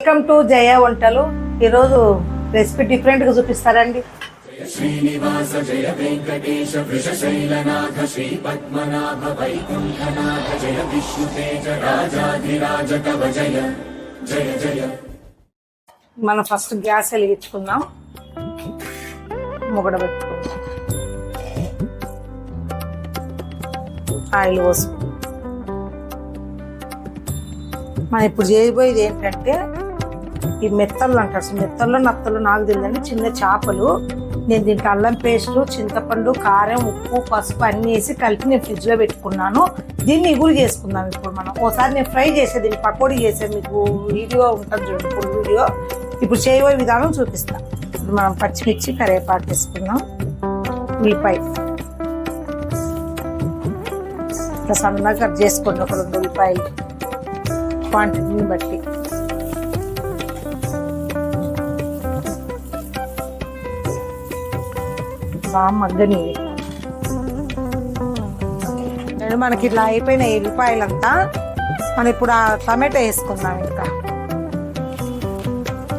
Welcome to జయ వంటలు. ఈరోజు recipe డిఫరెంట్గా చూపిస్తారండి. శ్రీనివాస జయ వెంకటేశ వృషశైలనాథ శ్రీ పద్మనాభ వైకుంఠనాథ జయ విష్ణుతేజ రాజాధిరాజ కవ జయ జయ జయ. మనం ఫస్ట్ గ్యాస్ వెలిగించుకుందాం, ముగడ పెట్టుకుందాం, ఆయిల్ పోసుకుందాం. మనం ఇప్పుడు చేయబోయేది ఏంటంటే ఈ మెత్తలు అంటారు, మెత్తల్లో నత్తలు నాకు తెలియదండి, చిన్న చేపలు. నేను దీంట్లో అల్లం పేస్టు, చింతపండు, కారం, ఉప్పు, పసుపు అన్నీ వేసి కలిపి నేను ఫ్రిడ్జ్లో పెట్టుకున్నాను. దీన్ని ఇగురు చేసుకుందాం. ఇప్పుడు మనం ఒకసారి నేను ఫ్రై చేసే దీన్ని పకోడీ చేసే మీకు వీడియో ఉంటుంది చూడండి, ఫుల్ వీడియో. ఇప్పుడు చేయబోయే విధానం చూపిస్తాను. ఇప్పుడు మనం పచ్చిమిర్చి, కరివేపాకు వేసుకుందాం, ఉల్లిపాయ ఇట్లా సన్నగా కట్ చేసుకోండి, ఒక 2 ఉల్లిపాయలు క్వాంటిటీని బట్టి. బాగా మగ్గని మనకి ఇట్లా అయిపోయిన ఉల్లిపాయలంతా మనం ఇప్పుడు ఆ టమాటా వేసుకుందాం. ఇంకా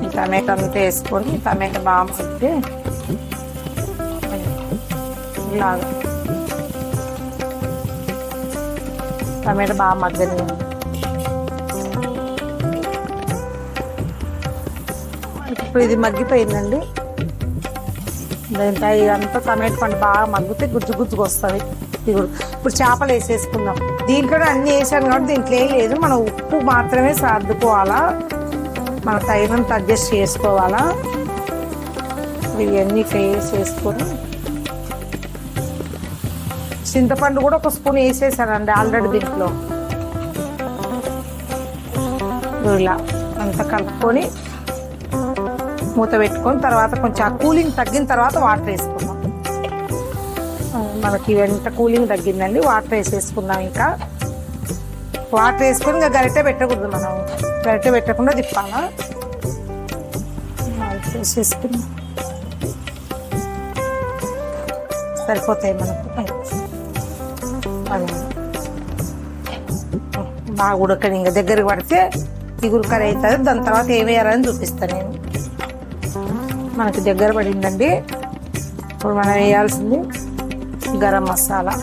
ఈ టమాటా అంతా వేసుకొని టమాటా బాగా మగ్గితే ఇలాగా టమాటా బాగా మగ్గని. ఇప్పుడు ఇది మగ్గిపోయిందండి. దాంట్లో ఇదంతా టమాటా పండు బాగా మగ్గితే గుజ్జు గుజ్జుగా వస్తుంది. ఇప్పుడు చేపలు వేసేసుకుందాం. దీంట్లో అన్నీ వేసాను కాబట్టి దీంట్లో ఏం లేదు, మనం ఉప్పు మాత్రమే సర్దుకోవాలా, మన తగినంత అడ్జస్ట్ చేసుకోవాలా. ఇవన్నీ వేసేసుకొని చింతపండు కూడా ఒక స్పూన్ వేసేసానండి ఆల్రెడీ దీంట్లో. ఇలా అంతా కలుపుకొని మూత పెట్టుకొని తర్వాత కొంచెం ఆ కూలింగ్ తగ్గిన తర్వాత వాటర్ వేసుకుందాం. మనకి ఎంత కూలింగ్ తగ్గిందండి, వాటర్ వేసేసుకుందాం. ఇంకా వాటర్ వేసుకొని ఇంకా గరిటె పెట్టకూడదు, మనం గరిటె పెట్టకుండా తిప్పాలా. వేసేసుకుందాం, సరిపోతాయి మనకు. బాగా ఉడకని ఇంకా దగ్గరికి పడితే ఇగురు కర్రీ అవుతుంది. దాని తర్వాత ఏం వేయాలని చూపిస్తాను నేను. మనకి దగ్గర పడిందండి. ఇప్పుడు మనం వేయాల్సింది గరం మసాలా,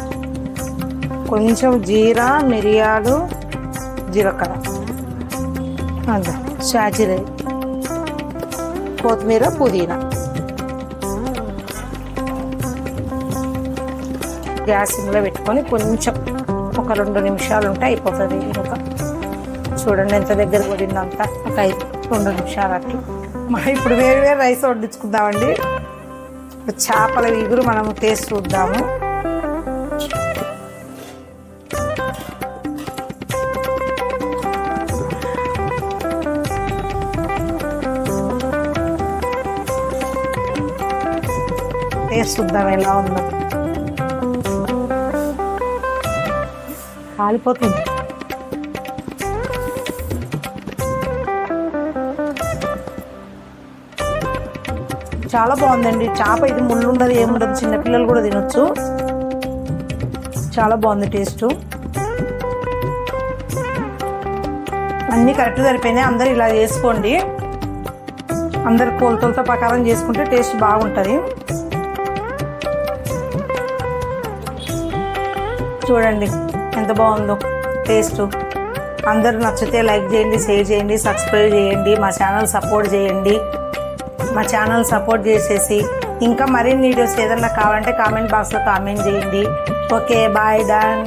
కొంచెం జీరా, మిరియాలు, జీలకర్ర, అంతే, షాజీరా, కొత్తిమీర, పుదీనా. గ్యాస్ ఇంట్లో పెట్టుకొని కొంచెం ఒక 2 నిమిషాలు ఉంటే అయిపోతుంది. ఇంకా చూడండి ఎంత దగ్గర పడిందంత, ఒక 2 నిమిషాలు అట్లా. ఇప్పుడు వేరు వేరు రైస్ వడ్డించుకుందామండి. చేపల ఇగురు మనం టేస్ట్ చూద్దాము. టేస్ట్ చూద్దాం ఎలా ఉందో. కాలిపోతుంది. చాలా బాగుందండి చేప. ఇది ముళ్ళు ఉండదు, ఏముండదు, చిన్నపిల్లలు కూడా తినొచ్చు. చాలా బాగుంది టేస్ట్. అన్నీ కరెక్ట్ సరిపోయినాయి. అందరు ఇలా చేసుకోండి, అందరు కొలతలతో ప్రకారం చేసుకుంటే టేస్ట్ బాగుంటుంది. చూడండి ఎంత బాగుందో టేస్ట్. అందరూ నచ్చితే లైక్ చేయండి, షేర్ చేయండి, సబ్స్క్రైబ్ చేయండి, మా ఛానల్ సపోర్ట్ చేయండి. మా ఛానల్ సపోర్ట్ చేసేసి ఇంకా మరిన్ని వీడియోస్ ఏదన్నా కావాలంటే కామెంట్ బాక్స్లో కామెంట్ చేయండి. Okay, bye, done.